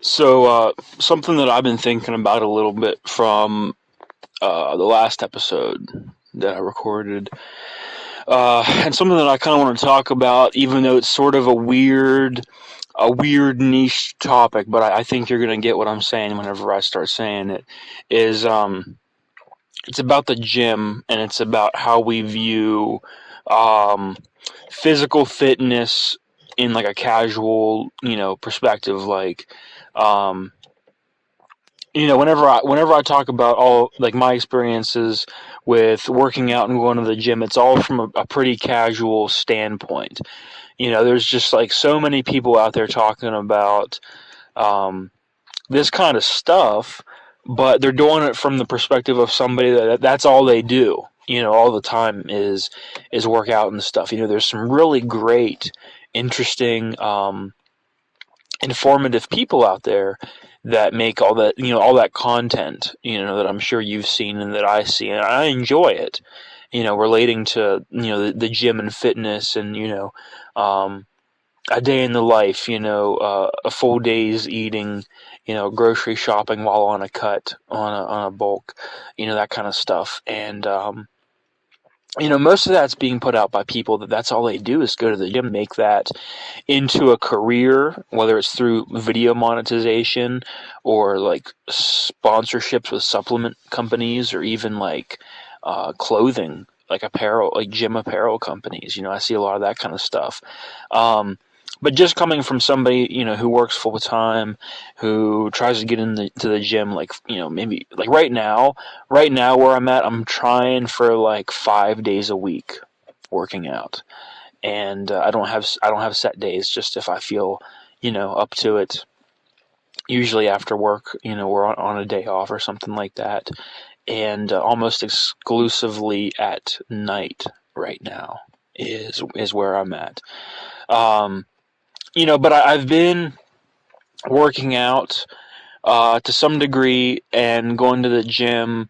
Something that I've been thinking about a little bit from the last episode that I recorded, and something that I kind of want to talk about, even though it's sort of a weird niche topic, but I think you're gonna get what I'm saying whenever I start saying it. Is It's about the gym, and it's about how we view um, physical fitness in like a casual, perspective. Um, whenever I talk about all like my experiences with working out and going to the gym, it's all from a pretty casual standpoint. There's just like so many people out there talking about um, this kind of stuff, but they're doing it from the perspective of somebody that's all they do. All the time is work out and stuff. There's some really great, interesting, informative people out there that make all that content, that I'm sure you've seen and that I see, and I enjoy it. Relating to the gym and fitness, and a day in the life, a full day's eating, grocery shopping while on a cut, on a bulk, that kind of stuff. And most of that's being put out by people that's all they do is go to the gym, make that into a career, whether it's through video monetization or like sponsorships with supplement companies, or even like clothing, like apparel, like gym apparel companies. I see a lot of that kind of stuff. But just coming from somebody, who works full time, who tries to get to the gym, like, maybe like right now where I'm at, I'm trying for like 5 days a week working out. And I don't have set days, just if I feel, up to it. Usually after work, we're on a day off or something like that. And almost exclusively at night right now is where I'm at. Um, but I've been working out to some degree and going to the gym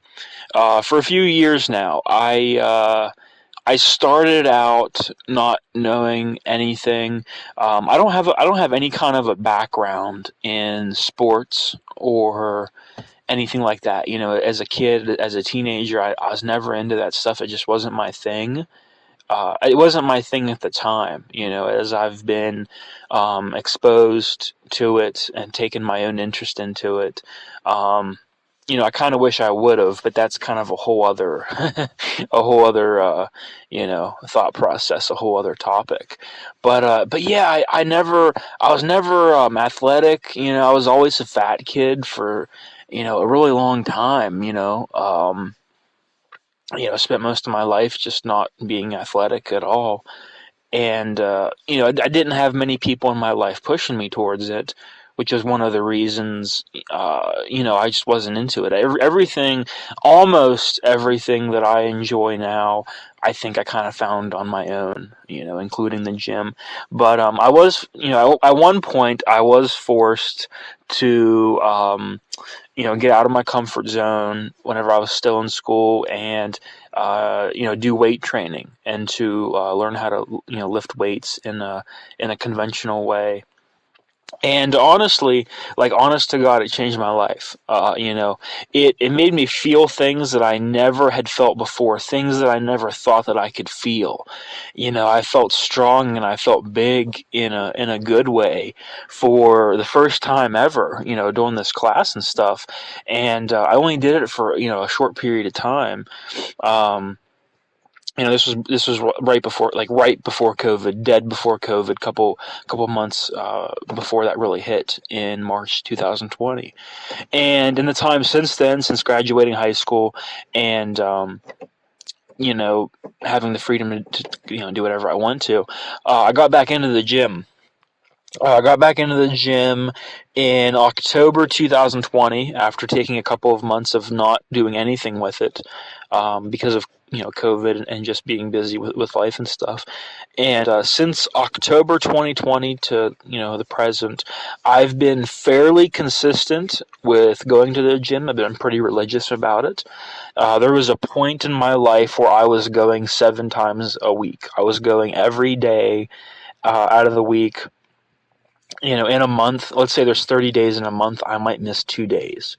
for a few years now. I started out not knowing anything. I don't have any kind of a background in sports or anything like that. As a kid, as a teenager, I was never into that stuff. It just wasn't my thing. It wasn't my thing at the time. As I've been exposed to it and taken my own interest into it. I kind of wish I would have, but that's kind of a whole other, thought process, a whole other topic. But yeah, I was never athletic. I was always a fat kid for, a really long time. Spent most of my life just not being athletic at all. And, I didn't have many people in my life pushing me towards it, which is one of the reasons, I just wasn't into it. Almost everything that I enjoy now, I think I kind of found on my own, including the gym. But I was, at one point, I was forced to, get out of my comfort zone whenever I was still in school, and do weight training, and to learn how to lift weights in a conventional way. And honestly, like honest to God, it changed my life. It made me feel things that I never had felt before, things that I never thought that I could feel. I felt strong and I felt big in a good way for the first time ever. Doing this class and stuff, and I only did it for a short period of time. Um, this was right before COVID, dead before COVID, couple months before that really hit in March 2020. And in the time since then, since graduating high school, and you know having the freedom to do whatever I want to, I got back into the gym. I got back into the gym in October 2020 after taking a couple of months of not doing anything with it, because of COVID and just being busy with life and stuff. And since October 2020 to the present, I've been fairly consistent with going to the gym. I've been pretty religious about it. There was a point in my life where I was going 7 times a week. I was going every day out of the week, in a month, let's say there's 30 days in a month, I might miss 2 days.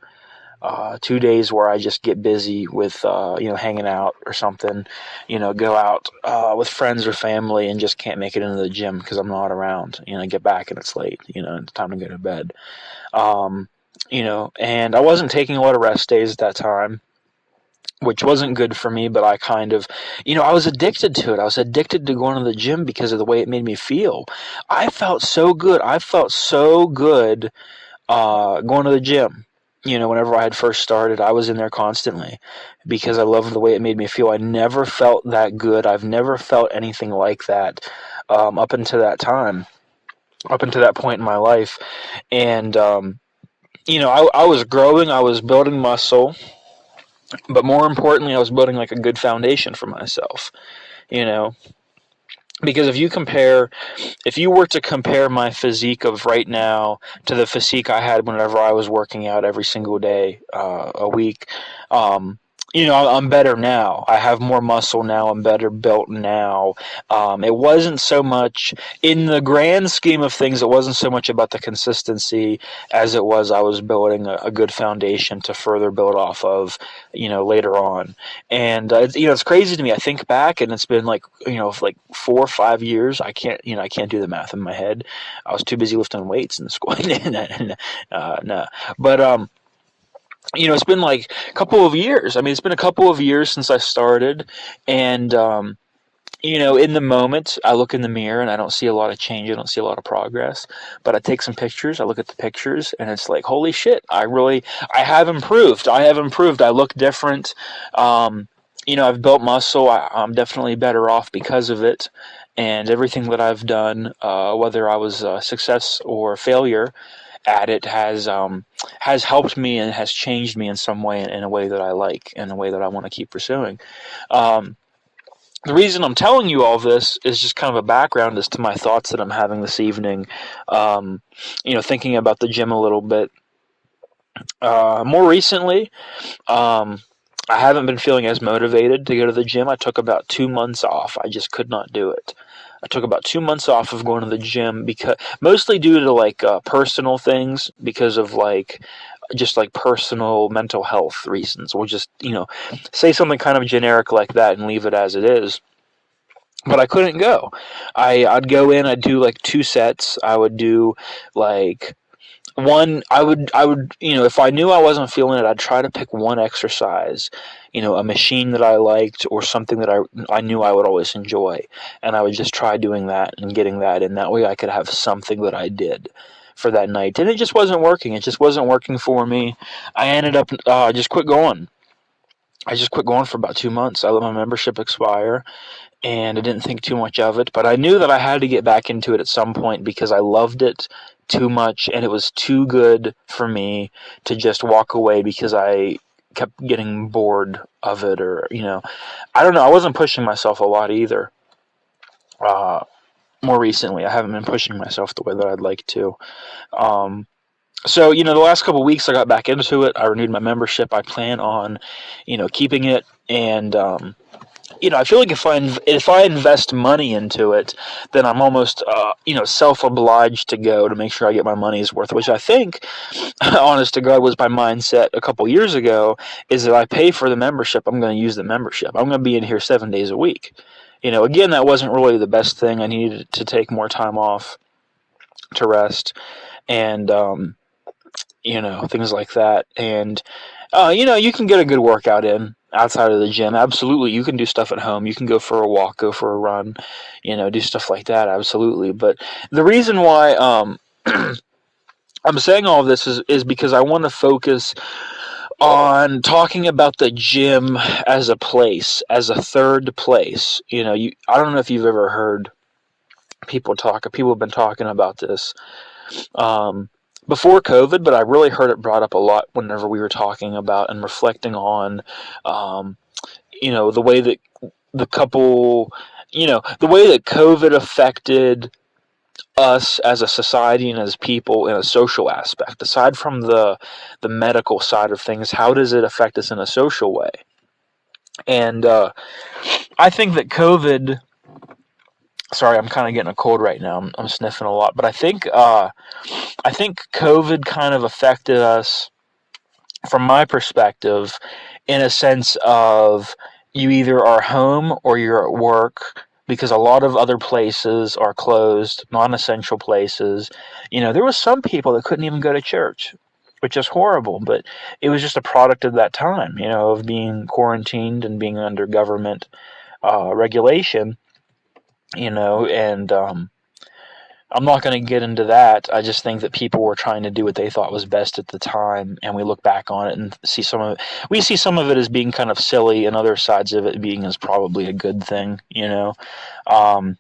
2 days where I just get busy with, hanging out or something, go out with friends or family and just can't make it into the gym because I'm not around. I get back and it's late, it's time to go to bed. And I wasn't taking a lot of rest days at that time, which wasn't good for me, but I kind of, I was addicted to it. I was addicted to going to the gym because of the way it made me feel. I felt so good. I felt so good going to the gym. Whenever I had first started, I was in there constantly because I loved the way it made me feel. I never felt that good. I've never felt anything like that up until that time, up until that point in my life. And, I was growing, I was building muscle, but more importantly, I was building like a good foundation for myself, because if you were to compare my physique of right now to the physique I had whenever I was working out every single day, a week, I'm better now. I have more muscle now. I'm better built now. It wasn't so much, in the grand scheme of things, it wasn't so much about the consistency as it was I was building a good foundation to further build off of, later on. And, it's crazy to me. I think back and it's been like 4 or 5 years. I can't do the math in my head. I was too busy lifting weights in school. No. But, it's been like a couple of years. I mean, it's been a couple of years since I started. And, in the moment, I look in the mirror and I don't see a lot of change. I don't see a lot of progress. But I take some pictures. I look at the pictures and it's like, holy shit, I have improved. I look different. I've built muscle. I'm definitely better off because of it. And everything that I've done, whether I was a success or a failure at it, has helped me and has changed me in some way, in a way that I like, in a way that I want to keep pursuing. The reason I'm telling you all this is just kind of a background as to my thoughts that I'm having this evening, thinking about the gym a little bit. More recently, I haven't been feeling as motivated to go to the gym. I took about 2 months off. I just could not do it. I took about 2 months off of going to the gym, because mostly due to personal things, because of just personal mental health reasons. We'll just say something kind of generic like that and leave it as it is. But I couldn't go. I'd go in. I'd do 2 sets. I would do one. I would if I knew I wasn't feeling it, I'd try to pick one exercise, a machine that I liked or something that I knew I would always enjoy, and I would just try doing that and getting that, and that way I could have something that I did for that night. And it just wasn't working. It just wasn't working for me. I ended up just quit going. I just quit going for about 2 months. I let my membership expire, and I didn't think too much of it, but I knew that I had to get back into it at some point because I loved it too much, and it was too good for me to just walk away because I kept getting bored of it, or I don't know. I wasn't pushing myself a lot either. More recently, I haven't been pushing myself the way that I'd like to. So, the last couple of weeks I got back into it. I renewed my membership. I plan on, keeping it, and I feel like if I invest money into it, then I'm almost self-obliged to go to make sure I get my money's worth, which I think, honest to God, was my mindset a couple years ago, is that I pay for the membership, I'm going to use the membership. I'm going to be in here 7 days a week. Again, that wasn't really the best thing. I needed to take more time off to rest and, things like that. And, you can get a good workout in outside of the gym. Absolutely. You can do stuff at home. You can go for a walk, go for a run, do stuff like that. Absolutely. But the reason why I'm saying all of this is because I want to focus on talking about the gym as a place, as a third place. I don't know if you've ever heard people have been talking about this before COVID, but I really heard it brought up a lot whenever we were talking about and reflecting on, the way that the way that COVID affected us as a society and as people in a social aspect. Aside from the medical side of things, how does it affect us in a social way? And I think that COVID Sorry, I'm kind of getting a cold right now. I'm sniffing a lot, but I think COVID kind of affected us from my perspective in a sense of you either are home or you're at work because a lot of other places are closed, non-essential places. There was some people that couldn't even go to church, which is horrible, but it was just a product of that time, of being quarantined and being under government regulation, and I'm not going to get into that. I just think that people were trying to do what they thought was best at the time, and we look back on it and see some of it. We see some of it as being kind of silly, and other sides of it being as probably a good thing. Um,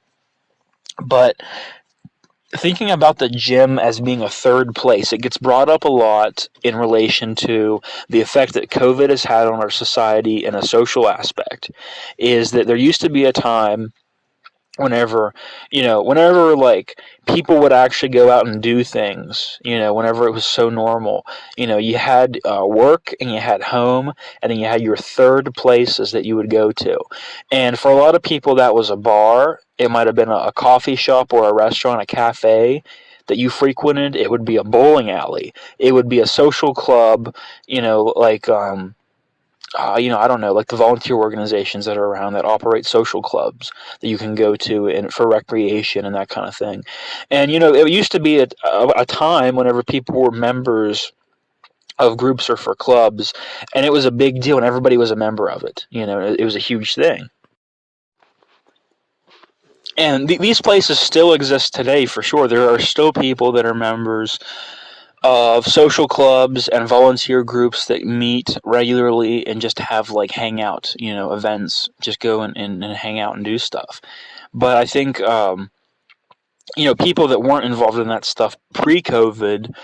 but thinking about the gym as being a third place, it gets brought up a lot in relation to the effect that COVID has had on our society in a social aspect. Is that there used to be a time whenever like people would actually go out and do things, whenever it was so normal. You had work, and you had home, and then you had your third places that you would go to. And for a lot of people, that was a bar. It might have been a coffee shop or a restaurant, a cafe that you frequented. It would be a bowling alley. It would be a social club, like I don't know, like the volunteer organizations that are around that operate social clubs that you can go to and for recreation and that kind of thing. And it used to be a time whenever people were members of groups or for clubs, and it was a big deal, and everybody was a member of it. It was a huge thing. And these places still exist today for sure. There are still people that are members of social clubs and volunteer groups that meet regularly and just have like hangout, events, just go and hang out and do stuff. But I think, people that weren't involved in that stuff pre-COVID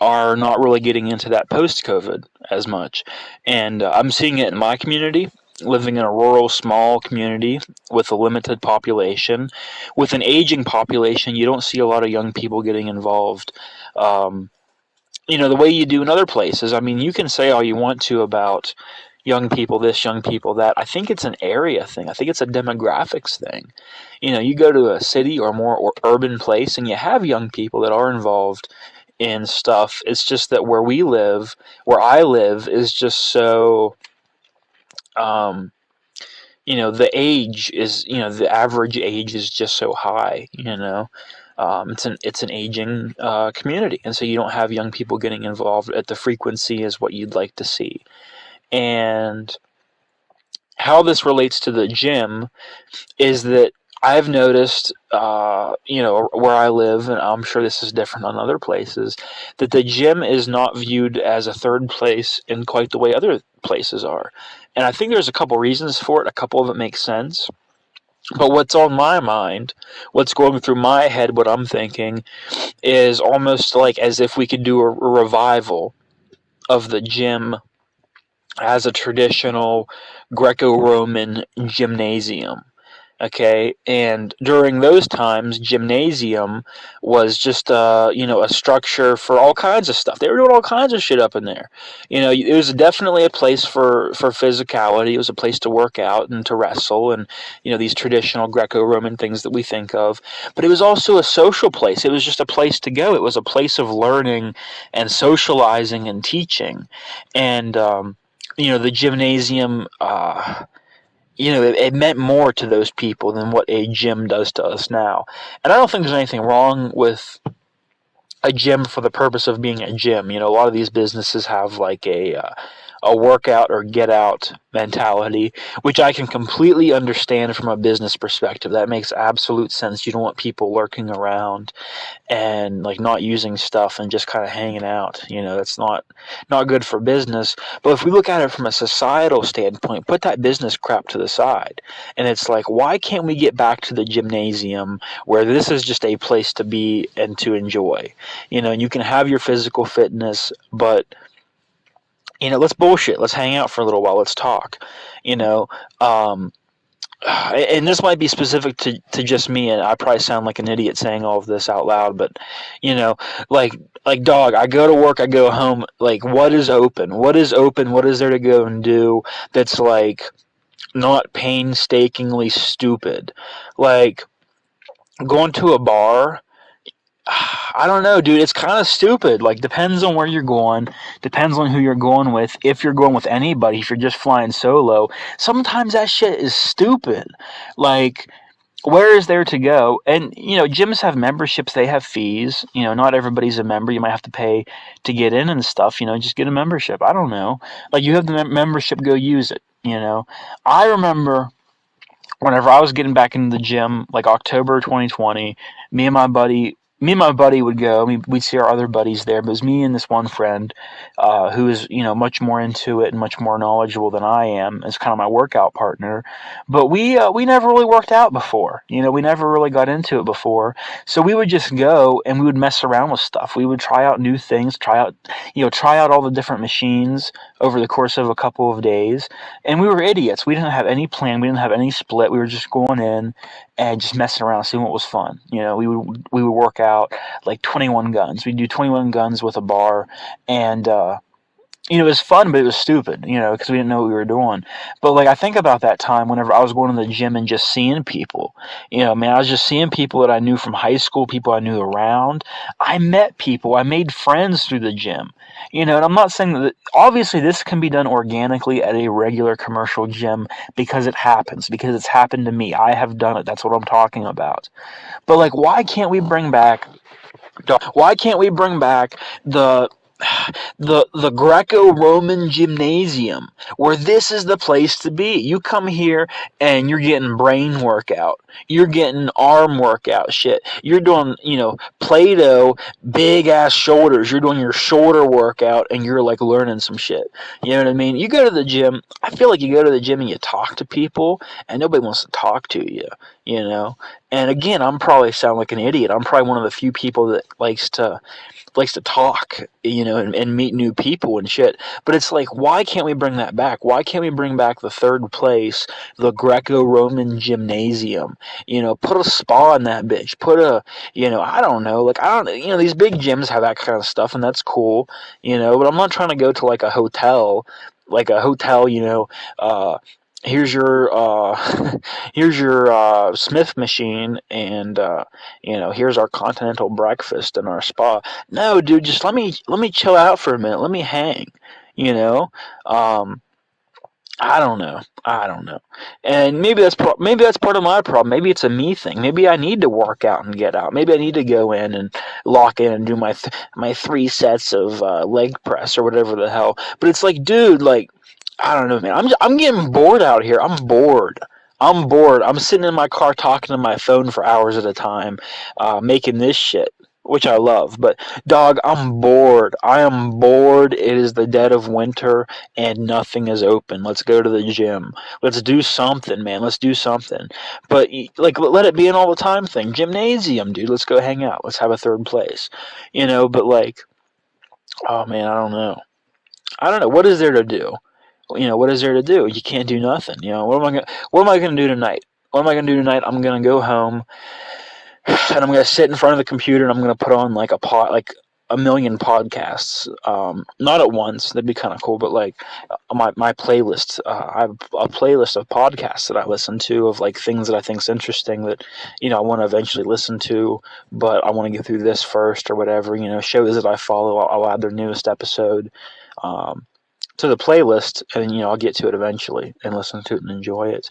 are not really getting into that post-COVID as much. And I'm seeing it in my community, living in a rural, small community with a limited population. With an aging population, you don't see a lot of young people getting involved. The way you do in other places. I mean, you can say all you want to about young people this, young people that. I think it's an area thing. I think it's a demographics thing. You go to a city or more urban place and you have young people that are involved in stuff. It's just that where I live, is just so, the average age is just so high. It's an aging community, and so you don't have young people getting involved at the frequency as what you'd like to see. And how this relates to the gym is that I've noticed, where I live, and I'm sure this is different on other places, that the gym is not viewed as a third place in quite the way other places are. And I think there's a couple reasons for it. A couple of it makes sense. But what's on my mind, what's going through my head, what I'm thinking, is almost like as if we could do a revival of the gym as a traditional Greco-Roman gymnasium. Okay, and during those times, gymnasium was just a structure for all kinds of stuff. They were doing all kinds of shit up in there. It was definitely a place for physicality. It was a place to work out and to wrestle, and these traditional Greco-Roman things that we think of. But it was also a social place. It was just a place to go. It was a place of learning and socializing and teaching, and the gymnasium. It meant more to those people than what a gym does to us now. And I don't think there's anything wrong with a gym for the purpose of being a gym. A lot of these businesses have like a workout or get out mentality, which I can completely understand from a business perspective. That makes absolute sense. You don't want people lurking around and like not using stuff and just kind of hanging out. That's not good for business. But if we look at it from a societal standpoint, put that business crap to the side. And it's like, why can't we get back to the gymnasium where this is just a place to be and to enjoy? And you can have your physical fitness, but let's bullshit. Let's hang out for a little while. Let's talk. And this might be specific to just me, and I probably sound like an idiot saying all of this out loud, but like dog, I go to work, I go home. Like, what is open? What is open? What is there to go and do that's like not painstakingly stupid? Like, going to a bar, I don't know, dude. It's kind of stupid. Like, depends on where you're going, depends on who you're going with. If you're going with anybody, if you're just flying solo, sometimes that shit is stupid. Like, where is there to go? And, gyms have memberships, they have fees. Not everybody's a member. You might have to pay to get in and stuff. Just get a membership. I don't know. Like, you have the membership, go use it. I remember whenever I was getting back into the gym, like October 2020, me and my buddy would go. I mean, we'd see our other buddies there, but it was me and this one friend who is, much more into it and much more knowledgeable than I am. As kind of my workout partner. But we never really worked out before. We never really got into it before. So we would just go and we would mess around with stuff. We would try out new things, try out all the different machines over the course of a couple of days. And we were idiots. We didn't have any plan. We didn't have any split. We were just going in and just messing around, seeing what was fun. We would work out like 21 guns. We'd do 21 guns with a bar, and it was fun, but it was stupid, because we didn't know what we were doing. But like, I think about that time whenever I was going to the gym and just seeing people. Man, I was just seeing people that I knew from high school, people I knew around. I met people. I made friends through the gym. And I'm not saying that obviously this can be done organically at a regular commercial gym because it happens, because it's happened to me. I have done it. That's what I'm talking about. But like, why can't we bring back the the Greco-Roman Gymnasium, where this is the place to be? You come here and you're getting brain workout. You're getting arm workout shit. You're doing, Play-Doh, big ass shoulders. You're doing your shoulder workout and you're like learning some shit. You know what I mean? You go to the gym, I feel like you go to the gym and you talk to people and nobody wants to talk to you, And again, I'm probably sound like an idiot. I'm probably one of the few people that likes to talk, and meet new people and shit. But it's like, why can't we bring that back? Why can't we bring back the third place, the Greco-Roman Gymnasium? Put a spa in that bitch. I don't know. Like, I don't, these big gyms have that kind of stuff, and that's cool, but I'm not trying to go to like a hotel, uh, here's your here's your Smith machine, and here's our continental breakfast and our spa. No, dude, just let me chill out for a minute. Let me hang. You know, um, I don't know. And maybe that's part of my problem. Maybe it's a me thing. Maybe I need to work out and get out. Maybe I need to go in and lock in and do my 3 sets of leg press or whatever the hell. But it's like, dude, like, I don't know, man. I'm getting bored out here. I'm bored. I'm bored. I'm sitting in my car talking to my phone for hours at a time, making this shit, which I love. But dog, I'm bored. I am bored. It is the dead of winter and nothing is open. Let's go to the gym. Let's do something, man. Let's do something. But like, let it be an all the time thing. Gymnasium, dude. Let's go hang out. Let's have a third place. But like, oh man, I don't know. I don't know. What is there to do? What is there to do? You can't do nothing. What am I gonna do tonight? What am I gonna do tonight? I'm gonna go home and I'm gonna sit in front of the computer and I'm gonna put on like a million podcasts. Not at once. That'd be kind of cool. But like my playlist. I have a playlist of podcasts that I listen to of like things that I think's interesting that I want to eventually listen to, but I want to get through this first or whatever. Shows that I follow. I'll add their newest episode. To the playlist, and I'll get to it eventually and listen to it and enjoy it.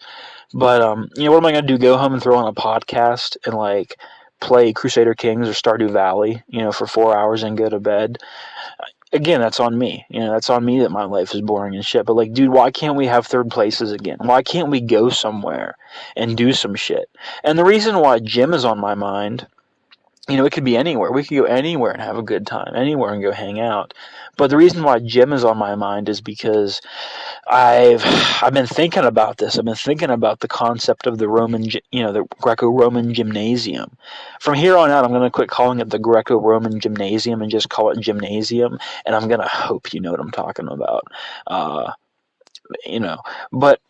But what am I gonna do? Go home and throw on a podcast and like play Crusader Kings or Stardew Valley, for 4 hours and go to bed? Again, that's on me. That's on me that my life is boring and shit. But like, dude, why can't we have third places again? Why can't we go somewhere and do some shit? And the reason why gym is on my mind, it could be anywhere. We could go anywhere and have a good time, anywhere and go hang out. But the reason why gym is on my mind is because I've been thinking about this. I've been thinking about the concept of the Greco-Roman Gymnasium. From here on out, I'm going to quit calling it the Greco-Roman Gymnasium and just call it Gymnasium. And I'm going to hope you know what I'm talking about. Uh, but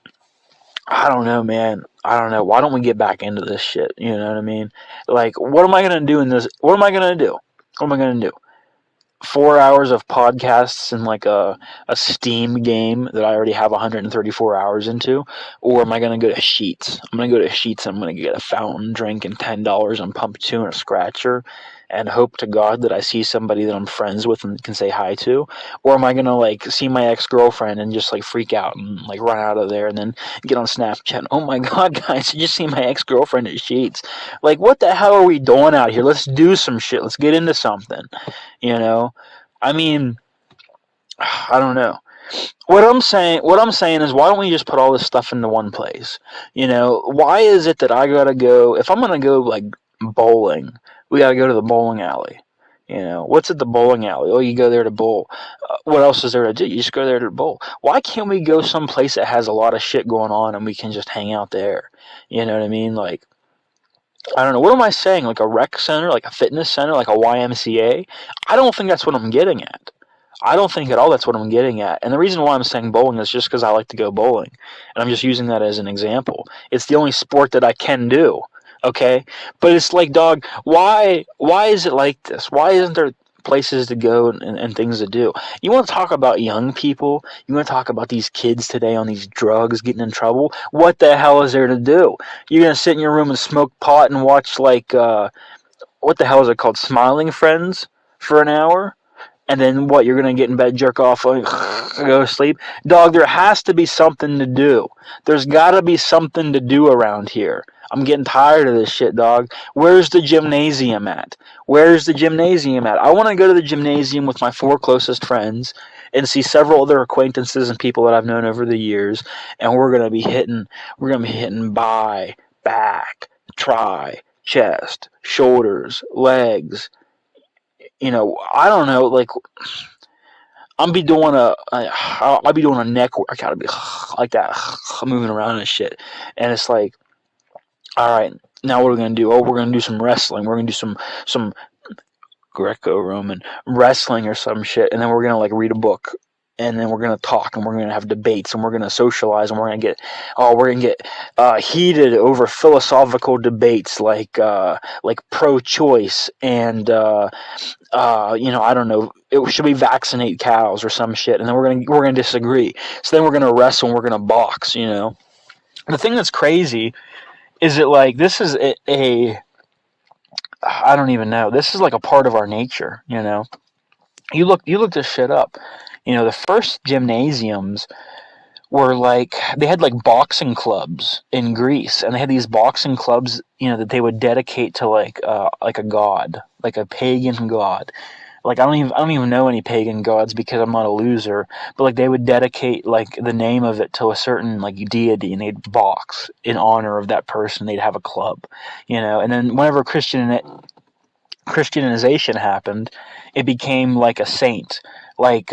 I don't know, man. I don't know. Why don't we get back into this shit? You know what I mean? Like, what am I going to do in this? What am I going to do? What am I going to do? 4 hours of podcasts in like a Steam game that I already have 134 hours into, or am I going to go to Sheets? I'm going to go to Sheets. I'm going to get a fountain drink and $10 on Pump 2 and a scratcher, and hope to God that I see somebody that I'm friends with and can say hi to, or am I going to like see my ex-girlfriend and just like freak out and like run out of there and then get on Snapchat? Oh my God, guys, you just see my ex-girlfriend at Sheets. Like, what the hell are we doing out here? Let's do some shit. Let's get into something. You know, I mean, I don't know. What I'm saying is, why don't we just put all this stuff into one place? Why is it that I gotta go, if I'm gonna go like bowling, we gotta go to the bowling alley? What's at the bowling alley? Oh, you go there to bowl. What else is there to do? You just go there to bowl. Why can't we go someplace that has a lot of shit going on and we can just hang out there? You know what I mean? Like, I don't know. What am I saying? Like a rec center, like a fitness center, like a YMCA? I don't think that's what I'm getting at. I don't think at all that's what I'm getting at. And the reason why I'm saying bowling is just because I like to go bowling. And I'm just using that as an example. It's the only sport that I can do. Okay? But it's like, dog, why is it like this? Why isn't there places to go and things to do? You want to talk about young people? You want to talk about these kids today on these drugs getting in trouble? What the hell is there to do? You're going to sit in your room and smoke pot and watch, like, what the hell is it called? Smiling Friends for an hour? And then what? You're going to get in bed, jerk off, like, go to sleep? Dog, there has to be something to do. There's got to be something to do around here. I'm getting tired of this shit, dog. Where's the gymnasium at? Where's the gymnasium at? I want to go to the gymnasium with my 4 closest friends and see several other acquaintances and people that I've known over the years, and we're going to be hitting by, back, tri, chest, shoulders, legs. I don't know, like, I'll be doing a neck workout. I'll be like that, moving around and shit. And it's like, all right, now what are we gonna do? Oh, we're gonna do some wrestling. We're gonna do some Greco-Roman wrestling or some shit, and then we're gonna like read a book, and then we're gonna talk, and we're gonna have debates, and we're gonna socialize, and we're gonna get heated over philosophical debates like pro-choice and I don't know, should we vaccinate cows or some shit, and then we're gonna disagree. So then we're gonna wrestle and we're gonna box. The thing that's crazy is that, like, this is I don't even know. This is like a part of our nature. You look this shit up. The first gymnasiums were like, they had like boxing clubs in Greece, and they had these boxing clubs, that they would dedicate to like a god, like a pagan god. Like, I don't even know any pagan gods because I'm not a loser, but like they would dedicate like the name of it to a certain like deity, and they'd box in honor of that person. They'd have a club, and then whenever Christianization happened, it became like a saint, like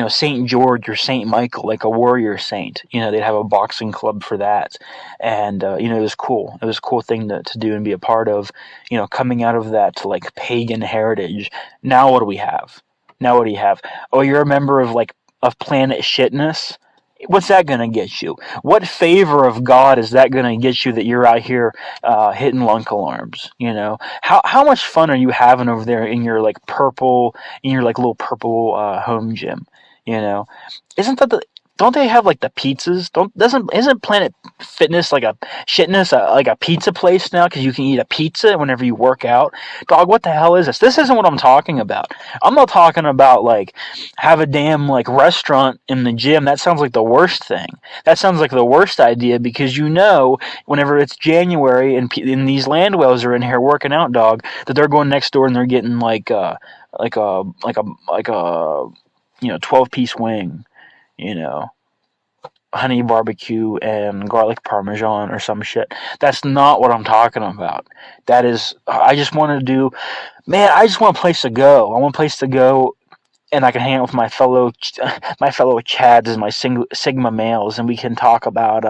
Saint George or Saint Michael, like a warrior saint. They'd have a boxing club for that, and it was cool. It was a cool thing to do and be a part of. Coming out of that like pagan heritage. Now what do we have? Oh, you're a member of Planet Shitness. What's that gonna get you? What favor of God is that gonna get you that you're out here hitting lunk alarms? How much fun are you having over there in your like little purple home gym? Isn't that don't they have like the pizzas? Isn't Planet Fitness like a shitness like a pizza place now? Because you can eat a pizza whenever you work out. Dog, what the hell is this? This isn't what I'm talking about. I'm not talking about like have a damn like restaurant in the gym. That sounds like the worst thing. That sounds like the worst idea, because whenever it's January and these land whales are in here working out, dog, that they're going next door and they're getting like a 12-piece wing. Honey barbecue and garlic parmesan or some shit. That's not what I'm talking about. I just want a place to go. I want a place to go, and I can hang out with my fellow Chads and my Sigma males, and we can talk about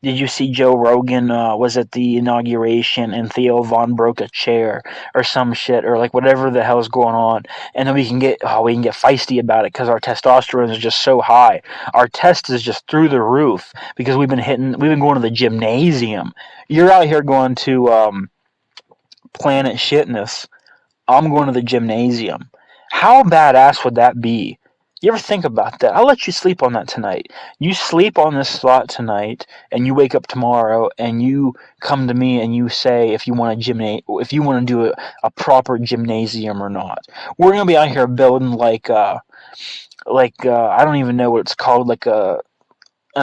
did you see Joe Rogan was at the inauguration and Theo Von broke a chair or some shit, or like whatever the hell is going on, and then we can get feisty about it because our testosterone is just so high. Our test is just through the roof because we've been going to the gymnasium. You're out here going to Planet Shitness. I'm going to the gymnasium. How badass would that be? You ever think about that? I'll let you sleep on that tonight. You sleep on this thought tonight, and you wake up tomorrow, and you come to me and you say if you want to do a proper gymnasium or not. We're gonna be out here building I don't even know what it's called, like an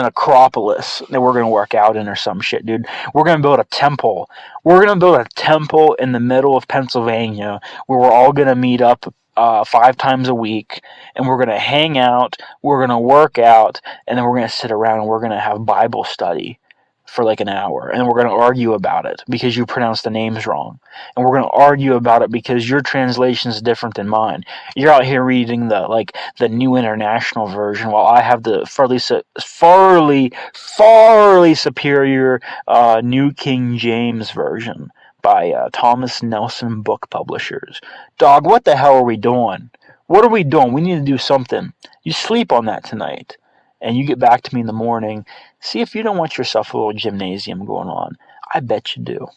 acropolis that we're going to work out in or some shit, dude. We're going to build a temple. We're going to build a temple in the middle of Pennsylvania where we're all going to meet up 5 times a week, and we're going to hang out, we're going to work out, and then we're going to sit around and we're going to have Bible study for like an hour, and we're going to argue about it because you pronounced the names wrong, and we're going to argue about it because your translation is different than mine. You're out here reading the New International Version, while I have the farly superior New King James Version by Thomas Nelson Book Publishers. Dog, what the hell are we doing? What are we doing? We need to do something. You sleep on that tonight, and you get back to me in the morning. See if you don't want yourself a little gymnasium going on. I bet you do.